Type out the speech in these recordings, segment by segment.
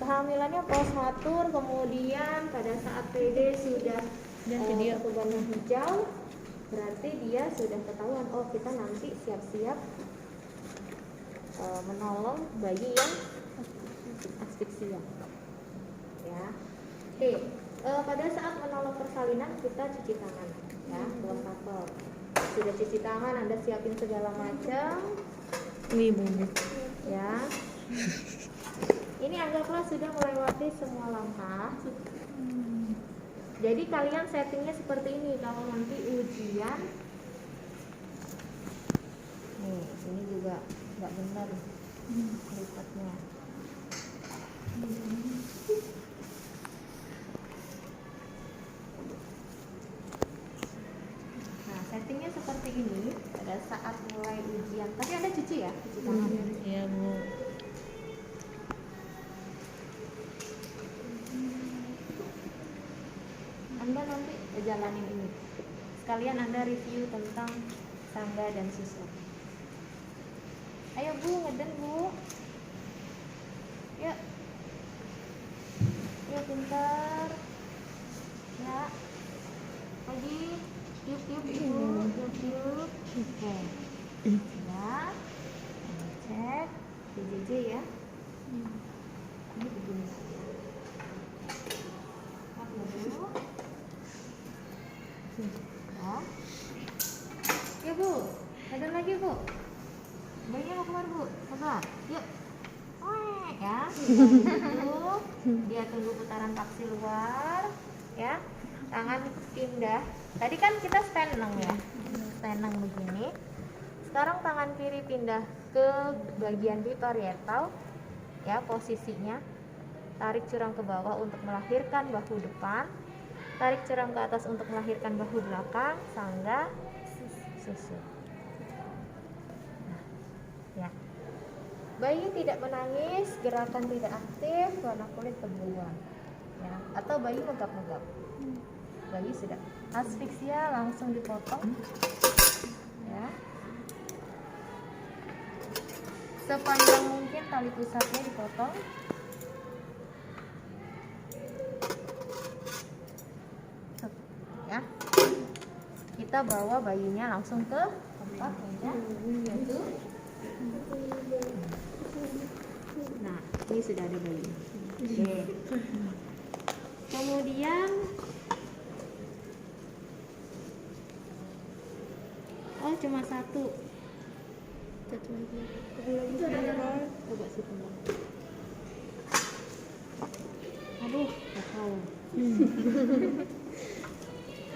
Kehamilannya postmatur, kemudian pada saat PD sudah warna hijau, berarti dia sudah ketahuan, oh kita nanti siap-siap menolong bayi yang asfiksia. Ya. Oke, pada saat menolong persalinan kita cuci tangan, ya, buang kapal. Sudah cuci tangan, Anda siapin segala macam. Ya. Ini anggaplah sudah melewati semua langkah. Jadi kalian settingnya seperti ini. Kalau nanti ujian, nih, ini juga nggak benar lipatnya. Nah, settingnya seperti ini pada saat mulai ujian. Tapi Anda cuci ya, cuci tangan. Iya, Bu. Anda nanti jalanin ini. Sekalian Anda review tentang sangga dan susu. Ayo Bu, ngeden Bu. Yuk. Yuk pintar. Ya. Lagi. Yuk Bu. Yuk. Oke. Ya. Cek. BJJ ya. Ini begini saja. Dulu. Ya. Ya Bu, ada lagi Bu. Bayinya mau keluar Bu, sabar. Yuk. Ya. Dulu. Dia tunggu putaran paksi luar. Ya. Tangan pindah. Tadi kan kita steneng ya. Steneng begini. Sekarang tangan kiri pindah ke bagian biparietal. Ya, posisinya. Tarik curang ke bawah untuk melahirkan bahu depan. Tarik curang ke atas untuk melahirkan bahu belakang, sangga, susu. Nah, ya. Bayi tidak menangis, gerakan tidak aktif, warna kulit kebiruan. Ya, atau bayi megap-megap. Bayi sudah asfiksia, langsung dipotong. Ya. Sepanjang mungkin tali pusatnya dipotong. Ya. Kita bawa bayinya langsung ke tempat ya, yaitu. Nah, ini sudah ada bayi. Oke. Kemudian cuma satu. Coba sih teman. Aduh, nggak tahu.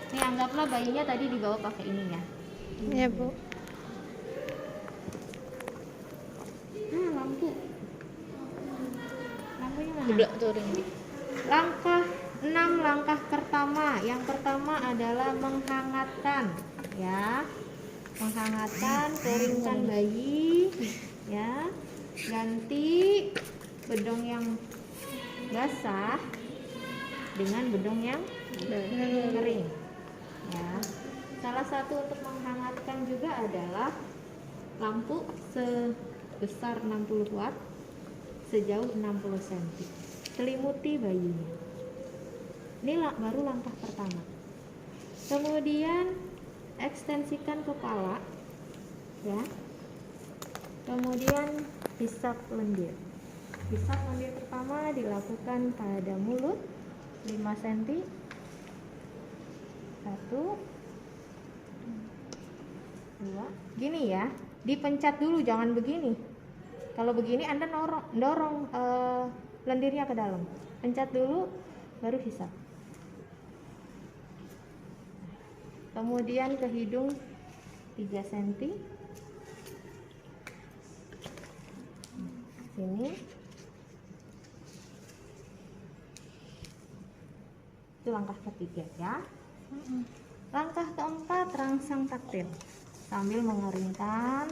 Nih anggaplah bayinya tadi dibawa pakai ini ya. Iya, Bu. Nah, lampu. Lampunya mana? Sebelah tuh ini. Langkah 6 langkah pertama. Yang pertama adalah menghangatkan, ya. Menghangatkan, keringkan bayi, ya. Ganti bedong yang basah dengan bedong yang kering. Ya. Salah satu untuk menghangatkan juga adalah lampu sebesar 60 watt sejauh 60 cm. Selimuti bayinya. Ini baru langkah pertama. Kemudian ekstensikan kepala, ya. Kemudian hisap lendir. Hisap lendir pertama dilakukan pada mulut 5 cm. 1, 2. Gini ya, dipencet dulu, jangan begini. Kalau begini Anda dorong lendirnya ke dalam. Pencet dulu, baru hisap. Kemudian ke hidung 3 cm. Sini. Itu langkah ketiga ya. Langkah keempat, rangsang taktil. Sambil mengeringkan,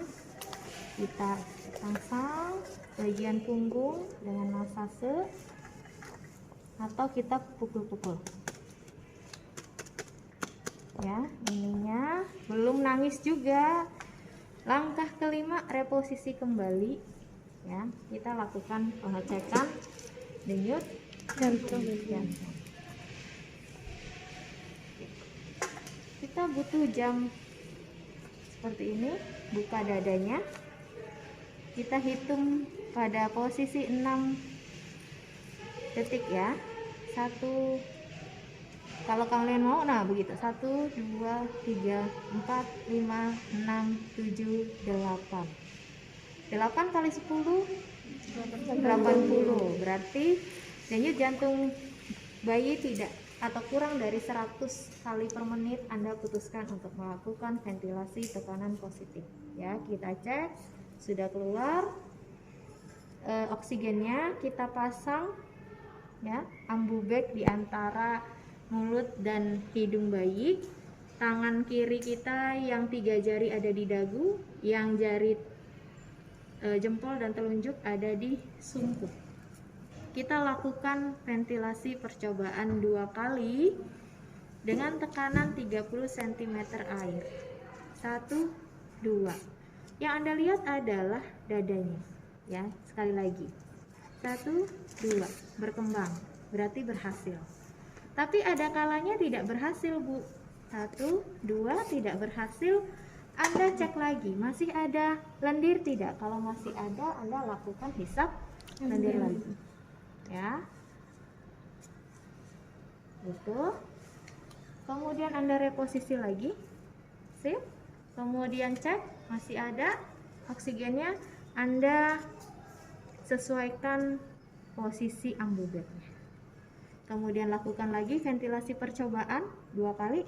kita rangsang bagian punggung dengan massase atau kita pukul-pukul. Ya, ininya belum nangis juga. Langkah kelima, reposisi kembali. ya. Kita lakukan pengecekan denyut Jantung. jantung. Kita butuh jam seperti ini, buka dadanya. Kita hitung pada posisi 6 detik ya. 1, kalau kalian mau, nah begitu. 1, 2, 3, 4, 5, 6, 7, 8. 8 kali 10 80. Berarti denyut jantung bayi tidak atau kurang dari 100 kali per menit. Anda putuskan untuk melakukan ventilasi tekanan positif ya. Kita cek sudah keluar oksigennya. Kita pasang ya ambu bag di antara mulut dan hidung bayi. Tangan kiri kita yang 3 jari ada di dagu, yang jari jempol dan telunjuk ada di sungkup. Kita lakukan ventilasi percobaan 2 kali dengan tekanan 30 cm air. 1, 2. Yang Anda lihat adalah dadanya ya. Sekali lagi. 1, 2, berkembang, berarti berhasil. Tapi ada kalanya tidak berhasil, Bu. 1, 2, tidak berhasil. Anda cek lagi, masih ada lendir tidak? Kalau masih ada, Anda lakukan hisap lendir lagi. Ya. Itu. Kemudian Anda reposisi lagi. Sip. Kemudian cek, masih ada oksigennya. Anda sesuaikan posisi ambu bagnya. Kemudian lakukan lagi ventilasi percobaan 2 kali.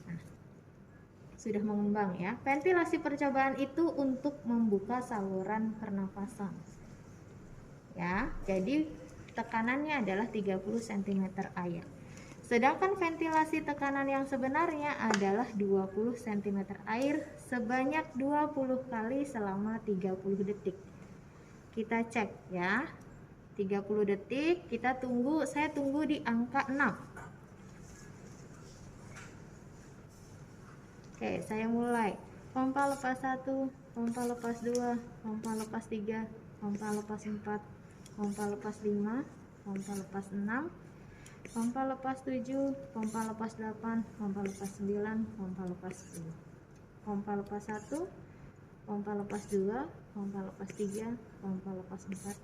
Nah, sudah mengembang ya. Ventilasi percobaan itu untuk membuka saluran pernafasan. Ya, jadi tekanannya adalah 30 cm air. Sedangkan ventilasi tekanan yang sebenarnya adalah 20 cm air sebanyak 20 kali selama 30 detik. Kita cek ya. 30 detik, kita tunggu, saya tunggu di angka 6. Oke, saya mulai. Pompa lepas 1, pompa lepas 2, pompa lepas 3, pompa lepas 4, pompa lepas 5, pompa lepas 6, pompa lepas 7, pompa lepas 8, pompa lepas 9, pompa lepas 10. Pompa lepas 1, pompa lepas 2, pompa lepas 3, pompa lepas 4,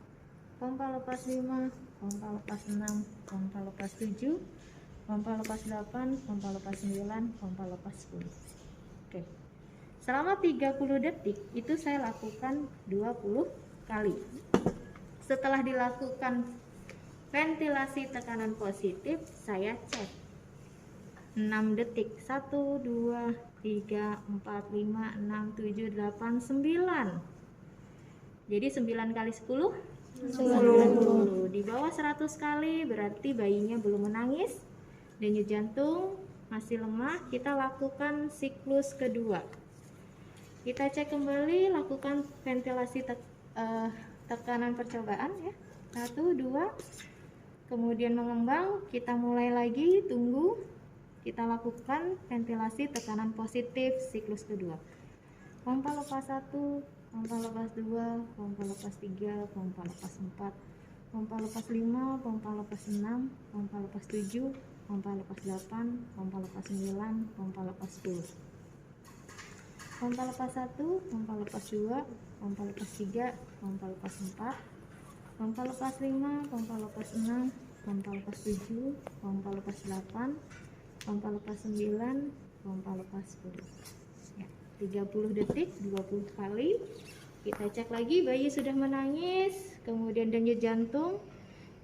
pompa lepas 5, pompa lepas 6, pompa lepas 7, pompa lepas 8, pompa lepas 9, pompa lepas 10. Oke. Selama 30 detik itu saya lakukan 20 kali. Setelah dilakukan ventilasi tekanan positif, saya cek 6 detik. 1, 2, 3, 4, 5, 6, 7, 8, 9. Jadi 9 kali 10 90. Di bawah 100 kali berarti bayinya belum menangis. Denyut jantung masih lemah. Kita lakukan siklus kedua. Kita cek kembali, lakukan ventilasi tekanan percobaan ya. 1, 2. Kemudian mengembang, kita mulai lagi, tunggu. Kita lakukan ventilasi tekanan positif siklus kedua. Pompa lepas 1, pompa lepas 2, pompa lepas 3, pompa lepas 4, pompa lepas 5, pompa lepas 6, pompa lepas 7, pompa lepas 8, pompa lepas 9, pompa lepas 10. Pompa lepas 1, pompa lepas 2, pompa lepas 3, pompa lepas 4, pompa lepas 5, pompa lepas 6, pompa lepas 7, pompa lepas 8, pompa lepas 9, pompa lepas 10. Ya, 30 detik, 20 kali. Kita cek lagi, bayi sudah menangis. Kemudian denyut jantung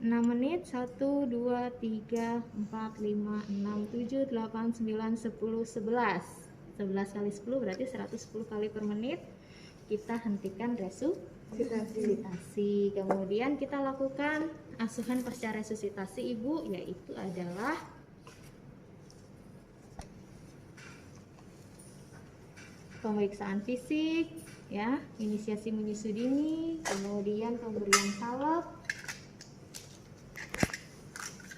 6 menit. 1, 2, 3, 4, 5, 6, 7, 8, 9, 10, 11. 11 kali 10 berarti 110 kali per menit. Kita hentikan resusitasi. Kemudian kita lakukan asuhan pasca resusitasi ibu, yaitu adalah pemeriksaan fisik ya, inisiasi menyusu dini, kemudian pemberian salep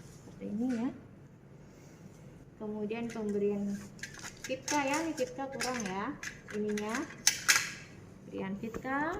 seperti ini ya, kemudian pemberian Fitka ya, ini Fitka kurang ya ininya, pemberian Fitka,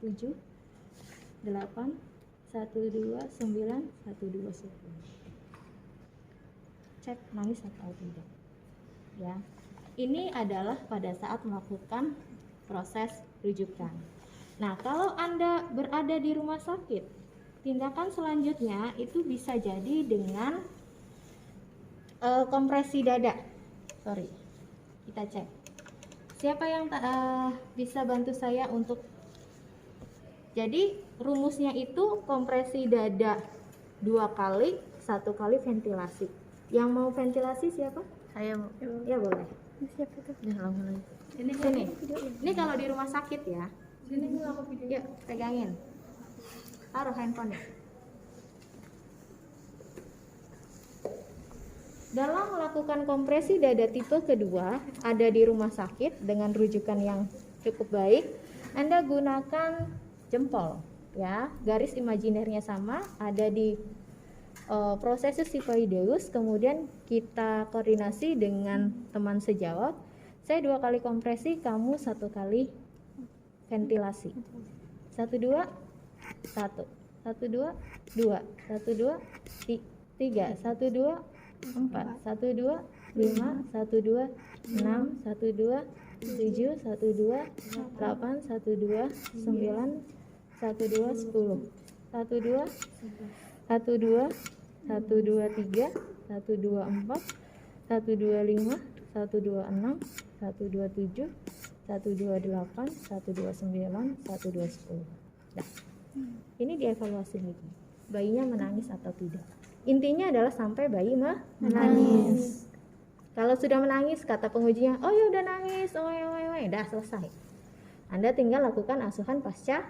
7, 8, 1, 2, 9, 1, 2, 10. Cek nangis atau tidak. Ya. Ini adalah pada saat melakukan proses rujukan. Nah, kalau Anda berada di rumah sakit, tindakan selanjutnya itu bisa jadi dengan kompresi dada. Sorry, kita cek. Siapa yang bisa bantu saya untuk? Jadi rumusnya itu kompresi dada 2 kali, 1 kali ventilasi. Yang mau ventilasi siapa? Saya, Bu. Ya boleh. Siapa tuh? Ya, lama lagi. Sini. Ini kalau di rumah sakit ya. Sini aku video. Yuk, pegangin. Taruh handphonenya. Dalam melakukan kompresi dada tipe kedua, ada di rumah sakit dengan rujukan yang cukup baik, Anda gunakan jempol, ya. Garis imajinernya sama, ada di prosesus sifoideus, kemudian kita koordinasi dengan teman sejawat. Saya 2 kali kompresi, kamu 1 kali ventilasi. 1, 2, 1, 1, 2, 2, 1, 2, 3, 1, 2, 4, 1, 2, 5, 1, 2, 6, 1, 2, 7, 1, 2, 8, 1, 2, 9, 1, 2, 10, 1, 2, 1, 2, 1, 2, 3, 1, 2, 4, 1, 2, 5, 1, 2, 6, 1, 2, 7, 1, 2, 8, 1, 2, 9, 1, 2, 10. Nah, ini dievaluasi lagi. Bayinya menangis atau tidak. Intinya adalah sampai bayi menangis. Kalau sudah menangis, kata pengujinya, oh ya udah nangis, udah selesai. Anda tinggal lakukan asuhan pasca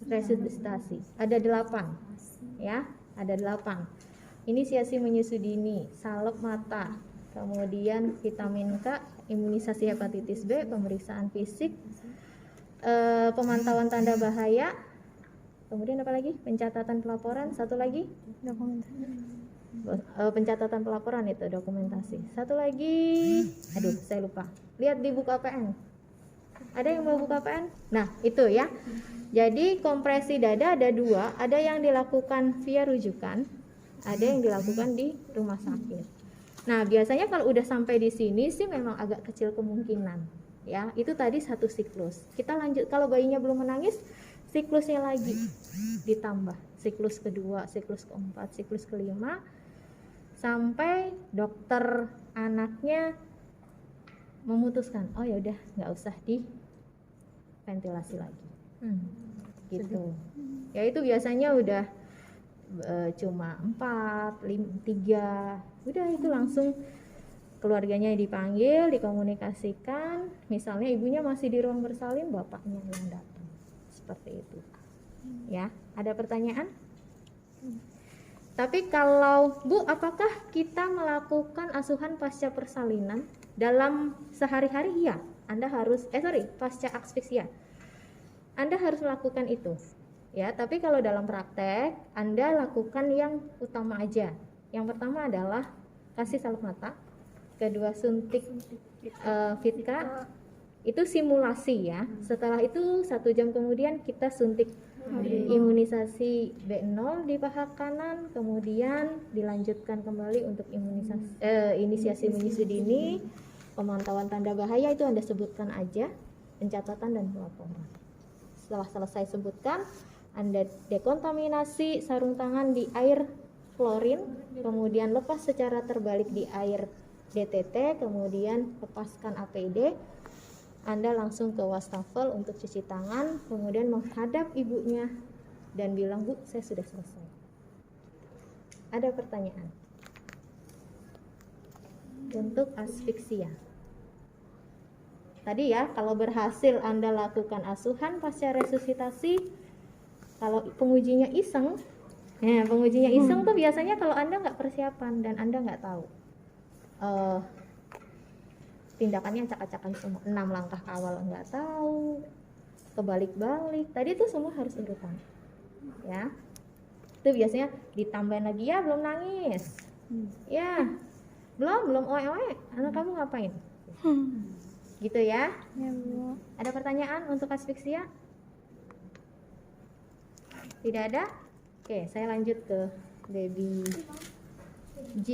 resusitasi. Ada 8, ya, ada 8. Inisiasi menyusui dini, salep mata, kemudian vitamin K, imunisasi hepatitis B, pemeriksaan fisik, pemantauan tanda bahaya, kemudian apa lagi? Pencatatan pelaporan, satu lagi? Dokumentasi. Pencatatan pelaporan itu dokumentasi. Satu lagi, aduh saya lupa. Lihat di buku APN. Ada yang bawa buku APN? Nah itu ya. Jadi kompresi dada ada dua, ada yang dilakukan via rujukan, ada yang dilakukan di rumah sakit. Nah biasanya kalau udah sampai di sini sih memang agak kecil kemungkinan, ya. Itu tadi satu siklus. Kita lanjut, kalau bayinya belum menangis, siklusnya lagi ditambah, siklus kedua, siklus keempat, siklus kelima, sampai dokter anaknya memutuskan, oh ya udah nggak usah diventilasi lagi, gitu. Ya itu biasanya udah cuma 4, 3, udah itu langsung keluarganya dipanggil, dikomunikasikan. Misalnya ibunya masih di ruang bersalin, bapaknya yang datang, seperti itu. Ya, ada pertanyaan? Tapi kalau Bu, apakah kita melakukan asuhan pasca persalinan dalam sehari-hari? Iya, Anda harus, pasca asfiksia. Anda harus melakukan itu. Ya, tapi kalau dalam praktek Anda lakukan yang utama aja. Yang pertama adalah kasih salep mata, kedua suntik Vitka, itu simulasi ya. Setelah itu 1 jam kemudian kita suntik imunisasi B0 di paha kanan, kemudian dilanjutkan kembali untuk inisiasi menyusui dini, pemantauan tanda bahaya itu Anda sebutkan aja, pencatatan dan pelaporan. Setelah selesai sebutkan, Anda dekontaminasi sarung tangan di air klorin, kemudian lepas secara terbalik di air DTT, kemudian lepaskan APD. Anda langsung ke wastafel untuk cuci tangan, kemudian menghadap ibunya dan bilang, Bu, saya sudah selesai. Ada pertanyaan? Untuk asfiksia. Tadi ya, kalau berhasil Anda lakukan asuhan pasca resusitasi, kalau pengujinya iseng, tuh biasanya kalau Anda nggak persiapan dan Anda nggak tahu, tindakannya acak-acakan semua, 6 langkah awal nggak tahu, kebalik-balik, tadi itu semua harus urutan, ya. Itu biasanya ditambahin lagi, ya belum nangis, ya belum oe-oe, anak kamu ngapain? Gitu ya. Ya, Bu. Ada pertanyaan untuk asfiksia? Tidak ada? Oke, saya lanjut ke baby G.